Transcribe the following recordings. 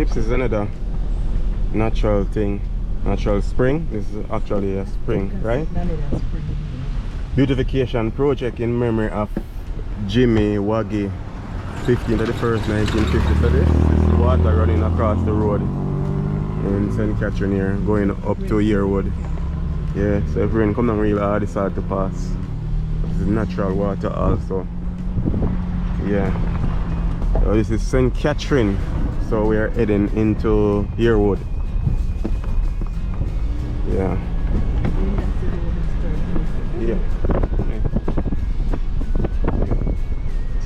This is another natural thing, natural spring. This is actually a spring, right? Beautification project in memory of Jimmy Waggy, 15th of the 1st, 1950. So this is water running across the road in St. Catherine here, going up to Yearwood. Yeah, so if rain come down real hard, it's hard to pass. This is natural water also. Yeah. So this is St. Catherine. So we are heading into Yearwood. Yeah. Yeah.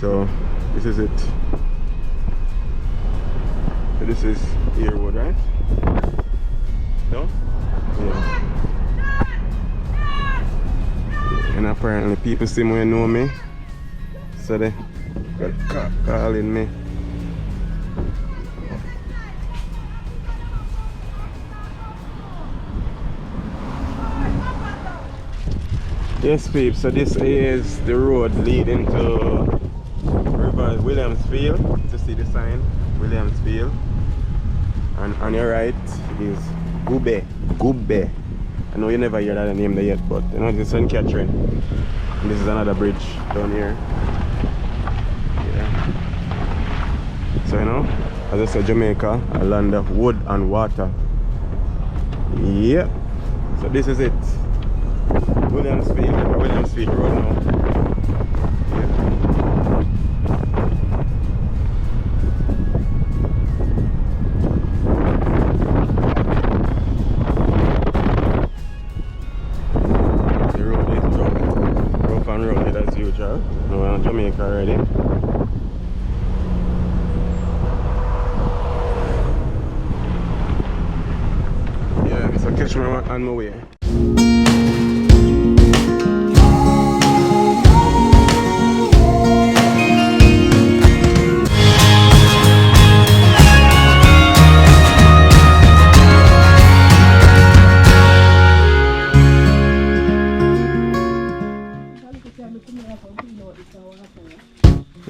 So this is it. So this is Yearwood, right? No? Yeah. And apparently people see me know me. So they got calling me. Yes, peeps, so this is the road leading to River Williamsfield. To see the sign, Williamsfield. And on your right is Gube. I know you never hear that name there yet, but you know it's St. Catherine. And this is another bridge down here. Yeah. So you know, as I said, Jamaica, a land of wood and water. Yep. So this is it. Williamsfield Road now. Yeah. The road is rough and rugged as usual. Now we're in Jamaica already. Yeah, so catch me on my way.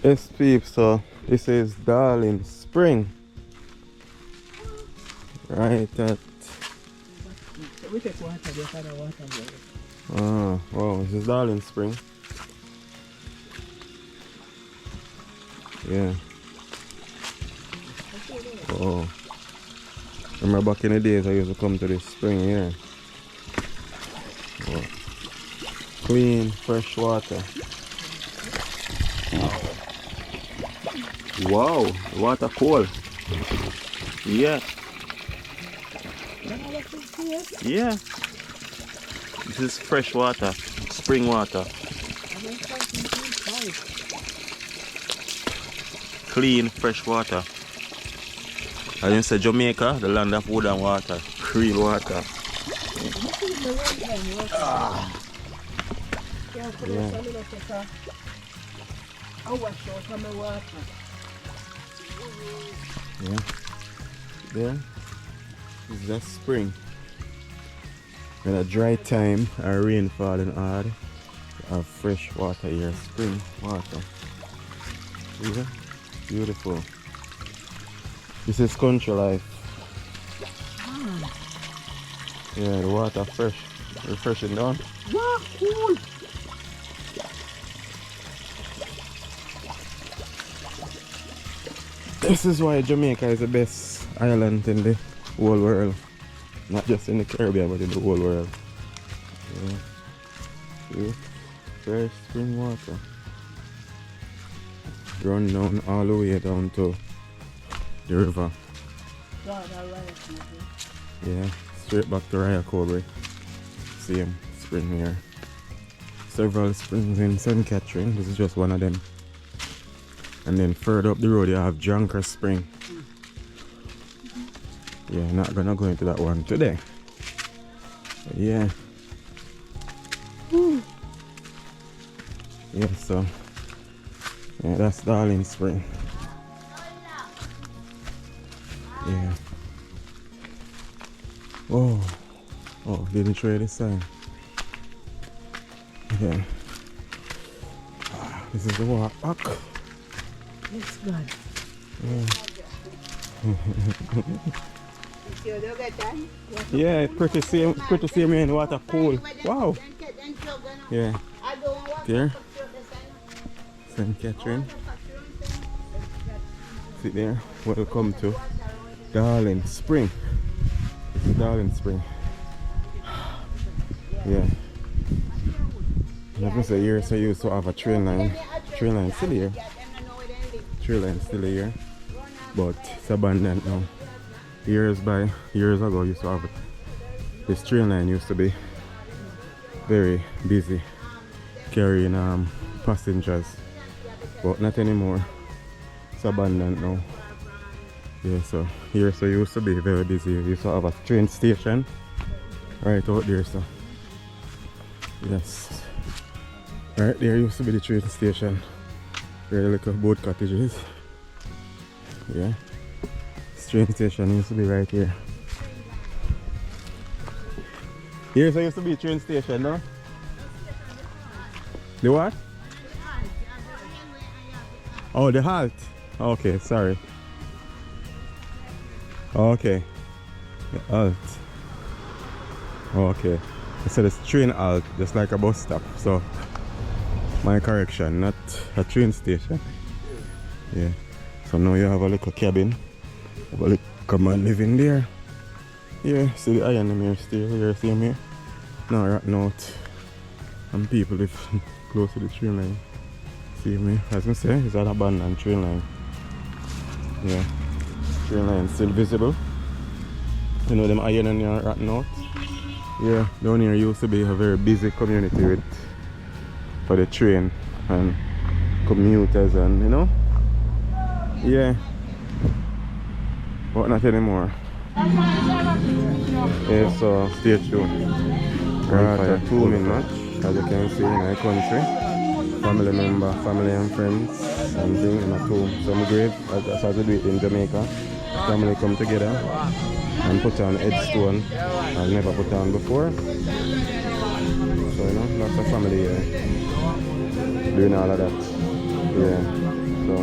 Yes, peeps, so this is Darling Spring. Right at... Oh, wow, this is Darling Spring. Yeah. Oh. Remember back in the days I used to come to this spring here. Oh. Clean, fresh water. Wow, water cold. Yeah. Yeah. This is fresh water, spring water. Clean, fresh water. As you say, Jamaica, the land of wood and water. Real water. Ah. Yeah. Yeah. There is that spring. When a dry time or rain falling hard, have fresh water here, spring water. Yeah, beautiful. This is country life. Yeah, the water fresh, refreshing down. Wow, cool. This is why Jamaica is the best island in the whole world. Not just in the Caribbean, but in the whole world. Yeah. See? Fresh spring water. Run down all the way down to the river. Yeah, straight back to Raya. Same spring here. Several springs in St. Catherine. This is just one of them. And then further up the road you have Junker Spring. Yeah, not gonna go into that one today. But yeah. Woo. Yeah, so yeah, that's Darling Spring. Yeah. Oh, didn't try this sign. Yeah. This is the walk back. It's good. Yeah. Yeah, pretty same in water cool. Wow. Yeah. There. St. Catherine. Sit there. Welcome to Darling Spring. This is Darling Spring. Yeah. Like I say here, so you used to have a train line. Train line still here. Train line still here. But it's abandoned now. Years ago used to have it. This train line used to be very busy carrying passengers. But not anymore. It's abandoned now. Yeah, so here so used to be very busy. You used to have a train station right out there, so yes. Right there used to be the train station. Where the little boat cottages. Yeah. This train station used to be right here. Here so used to be a train station, no? The what? Oh, the halt. Okay, sorry. Okay. The halt. Okay. I said it's train halt, just like a bus stop. So, my correction, not a train station. Yeah. So now you have a little cabin. Have a little man living there. Yeah, see the iron in here still. Here, see him here? No, right now. And people live close to the train line. See me? As I say, it's an abandoned train line. Yeah. Train line still visible. You know them iron in here right now. Yeah, down here used to be a very busy community with for the train and commuters and you know. Yeah. But not anymore. Yeah, so stay tuned. Right, a 2-minute match, as you can see in my country. Family member, family and friends, and thing in a tomb. Some grave, as we do it in Jamaica. Family come together and put on headstone I've never put on before. So you know, lots of family here doing all of that. Yeah. So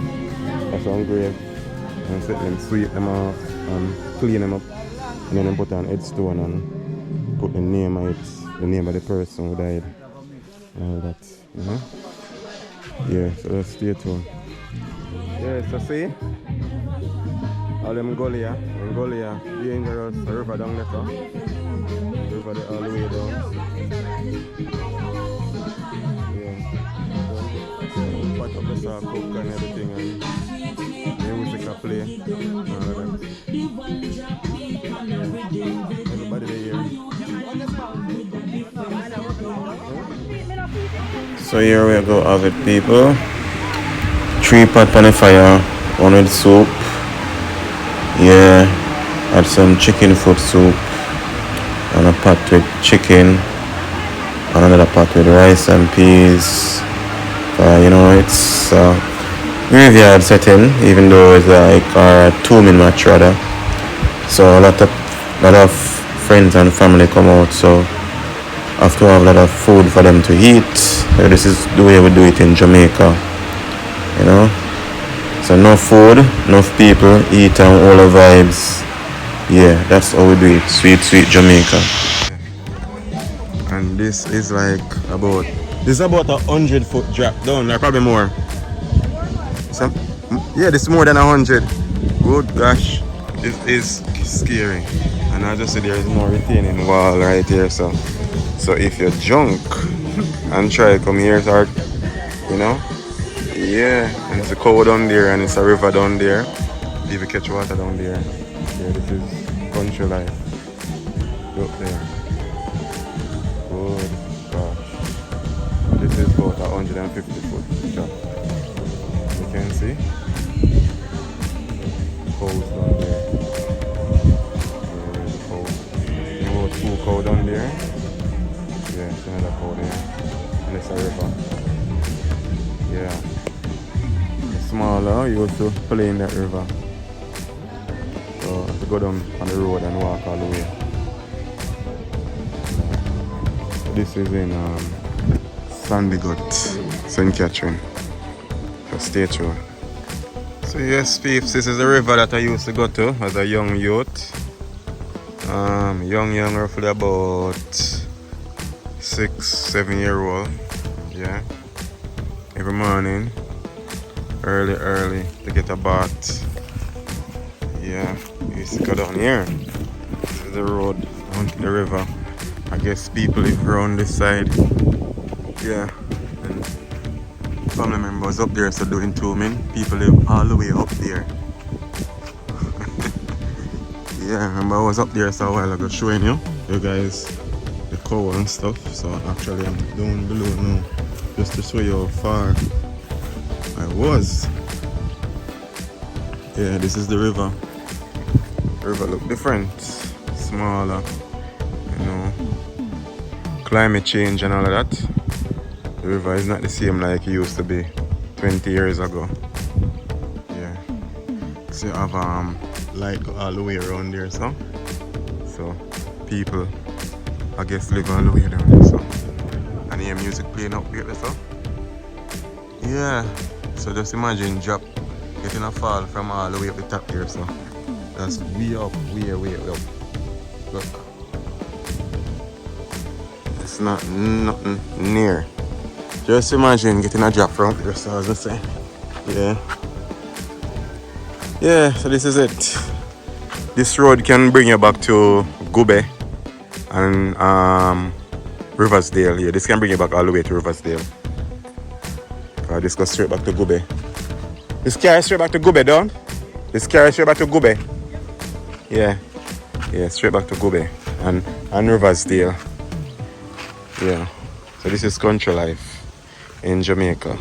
that's on grave and set them, sweep them off and clean them up. And then put on headstone and put the name of it, the name of the person who died. And all that, you know? Yeah, so let's stay tuned. Yeah, so see? All them gully, dangerous river down there, so. River all the way down. Yeah. Pot up the saw, cook and everything, and music I play. And all of that. Yeah. Everybody there. So here we go, have it, people. 3 pot on the fire, 1 with soup. Yeah, add some chicken foot soup and a pot with chicken and another pot with rice and peas. You know, it's graveyard setting, even though it's like a 2-minute match rather. So a lot of friends and family come out, so I have to have a lot of food for them to eat. This is the way we do it in Jamaica, you know. So enough food, enough people, eat and all the vibes. Yeah, that's how we do it. Sweet, sweet Jamaica. And this is like about 100-foot drop down, like probably more. Yeah, this is more than 100. Good gosh, this is scary. And I just said there is no retaining wall right here, so if you're drunk and try to come here, start, you know. Yeah, and it's a cow down there and it's a river down there. If you catch water down there. Yeah, this is country life. Up there. Good gosh. This is about 150-foot drop. You can see. Cows down there. There's a cow. There's about 2 cows down there. Yeah, there's another cow there. And it's a river. Yeah. Smaller, you used to play in that river. So to go down on the road and walk all the way. So this is in Sandy Gut, St. Catherine. So stay tuned. So yes, peeps, this is the river that I used to go to as a young youth. Young, roughly about 6-7-year-old. Yeah. Every morning, early to get a bath. Yeah, we used to go down here. This is the road down to the river. I guess people live around this side. Yeah. And family members up there, so doing tombing. People live all the way up there. Yeah, remember I was up there so a while ago showing you guys the cow and stuff. So actually I'm down below now just to show you how far I was. Yeah, this is the river. The river look different, smaller, you know, climate change and all of that. The river is not the same like it used to be 20 years ago. Yeah, so you have light go all the way around there, so people I guess live all the way down there, so and hear music playing up here, so yeah. So just imagine drop getting a fall from all the way up the top here, so that's way up, way up. Look, it's not nothing near. Just imagine getting a drop from here, so as I say, yeah. So this is it. This road can bring you back to Gube and Riversdale. Yeah, this can bring you back all the way to Riversdale. This goes straight back to Gube. This carry straight back to Gube, don't? This carry straight back to Gube. Yeah, straight back to Gube and Riversdale. Yeah. So this is country life in Jamaica.